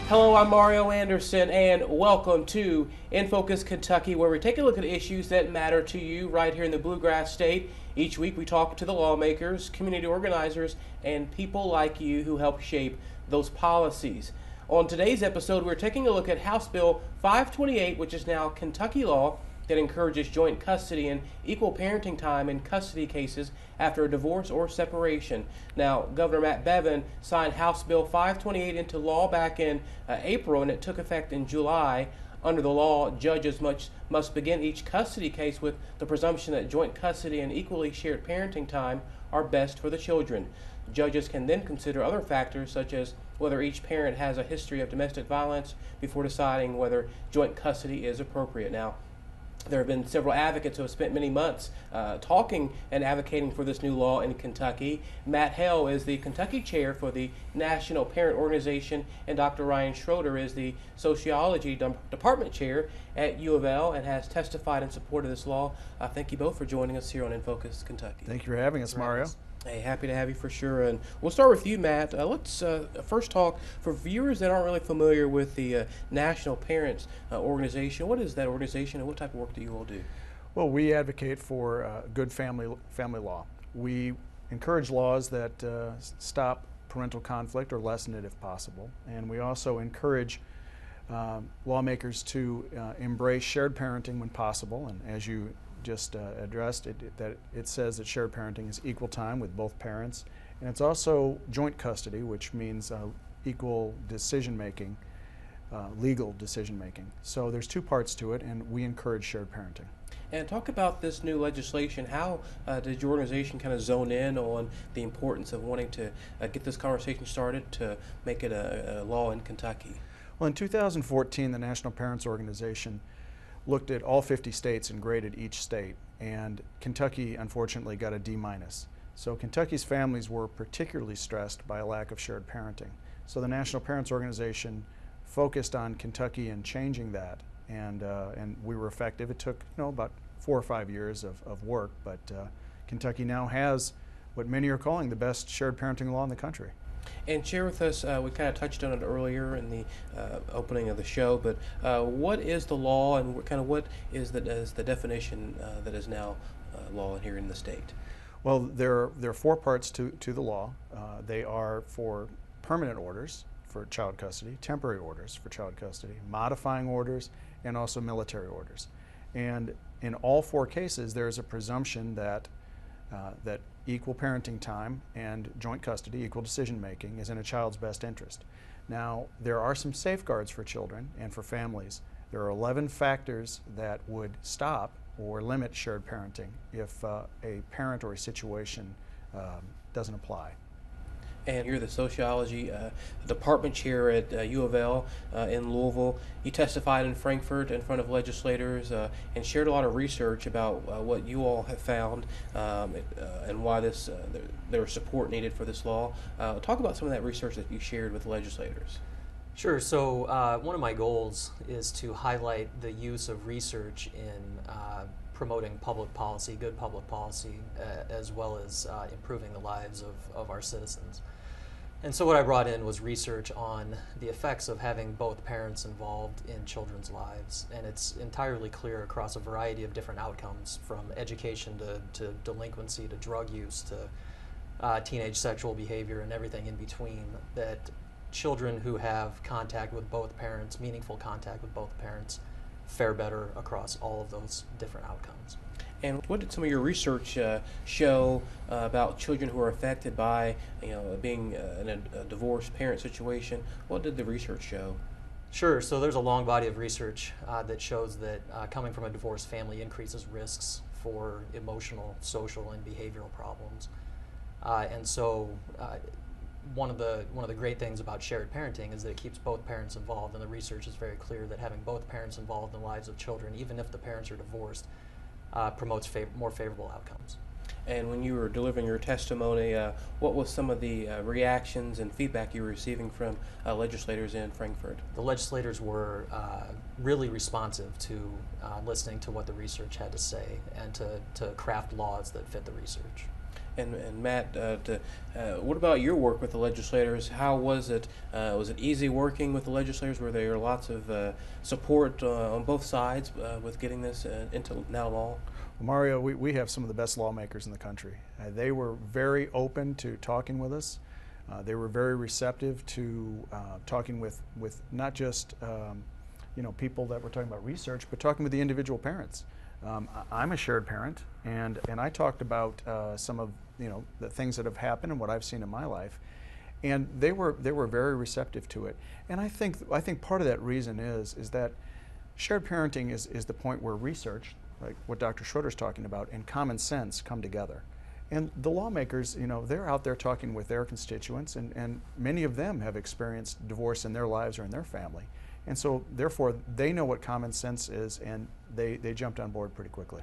Hello, I'm Mario Anderson, and welcome to In Focus Kentucky, where we take a look at issues that matter to you right here in the Bluegrass State. Each week, we talk to the lawmakers, community organizers, and people like you who help shape those policies. On today's episode, we're taking a look at House Bill 528, which is now Kentucky law that encourages joint custody and equal parenting time in custody cases after a divorce or separation. Now, Governor Matt Bevin signed House Bill 528 into law back in April, and it took effect in July. Under the law, judges must begin each custody case with the presumption that joint custody and equally shared parenting time are best for the children. Judges can then consider other factors such as whether each parent has a history of domestic violence before deciding whether joint custody is appropriate. Now, there have been several advocates who have spent many months talking and advocating for this new law in Kentucky. Matt Hale is the Kentucky chair for the National Parent Organization, and Dr. Ryan Schroeder is the Sociology Department chair at U of L and has testified in support of this law. Thank you both for joining us here on In Focus Kentucky. Thank you for having us, Mario. Hey, happy to have you for sure. And we'll start with you, Matt. Let's first talk for viewers that aren't really familiar with the National Parents Organization. What is that organization, and what type of work do you all do? Well, we advocate for good family law. We encourage laws that stop parental conflict or lessen it if possible. And we also encourage lawmakers to embrace shared parenting when possible. And as you just addressed, it says that shared parenting is equal time with both parents, and it's also joint custody, which means equal decision making, legal decision making. So there's two parts to it, and we encourage shared parenting. And talk about this new legislation. How did your organization kind of zone in on the importance of wanting to get this conversation started to make it a law in Kentucky? Well, in 2014, the National Parents Organization looked at all 50 states and graded each state, and Kentucky unfortunately got a D-. So Kentucky's families were particularly stressed by a lack of shared parenting. So the National Parents Organization focused on Kentucky and changing that, and we were effective. It took about 4 or 5 years of work, but Kentucky now has what many are calling the best shared parenting law in the country. And share with us, we kind of touched on it earlier in the opening of the show, but what is the law, and what is the definition that is now law here in the state? Well, there are 4 parts to the law. They are for permanent orders for child custody, temporary orders for child custody, modifying orders, and also military orders. And in all 4 cases, there is a presumption that equal parenting time and joint custody, equal decision making, is in a child's best interest. Now, there are some safeguards for children and for families. There are 11 factors that would stop or limit shared parenting if a parent or a situation doesn't apply. And you're the Sociology Department chair at U of L in Louisville. You testified in Frankfort in front of legislators and shared a lot of research about what you all have found and why there was support needed for this law. Talk about some of that research that you shared with legislators. Sure. So one of my goals is to highlight the use of research in promoting public policy, good public policy, as well as improving the lives of our citizens. And so what I brought in was research on the effects of having both parents involved in children's lives. And it's entirely clear across a variety of different outcomes, from education to delinquency to drug use to teenage sexual behavior and everything in between, that children who have contact with both parents, meaningful contact with both parents, fare better across all of those different outcomes. And what did some of your research show about children who are affected by, being in a divorced parent situation? What did the research show? Sure. So there's a long body of research that shows that coming from a divorced family increases risks for emotional, social, and behavioral problems. And so one of the great things about shared parenting is that it keeps both parents involved, and the research is very clear that having both parents involved in the lives of children, even if the parents are divorced, promotes more favorable outcomes. And when you were delivering your testimony, what was some of the reactions and feedback you were receiving from legislators in Frankfort? The legislators were really responsive to listening to what the research had to say and to craft laws that fit the research. And Matt, what about your work with the legislators? How was it? Was it easy working with the legislators? Were there lots of support on both sides with getting this into now law? Well, Mario, we have some of the best lawmakers in the country. They were very open to talking with us. They were very receptive to talking with not just people that were talking about research, but talking with the individual parents. I'm a shared parent, and I talked about some of the things that have happened and what I've seen in my life, and they were very receptive to it. And I think part of that reason is that shared parenting is the point where research, like what Dr. Schroeder's talking about, and common sense come together. And the lawmakers, they're out there talking with their constituents, and many of them have experienced divorce in their lives or in their family. And so, therefore, they know what common sense is, and they jumped on board pretty quickly.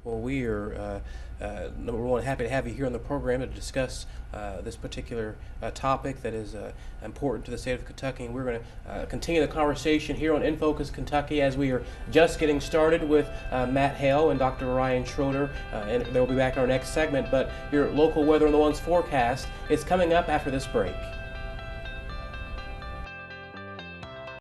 Well, we are, number one, happy to have you here on the program to discuss this particular topic that is important to the state of Kentucky. And we're going to continue the conversation here on In Focus Kentucky as we are just getting started with Matt Hale and Dr. Ryan Schroeder. And they'll be back in our next segment. But your local weather on the One's forecast is coming up after this break.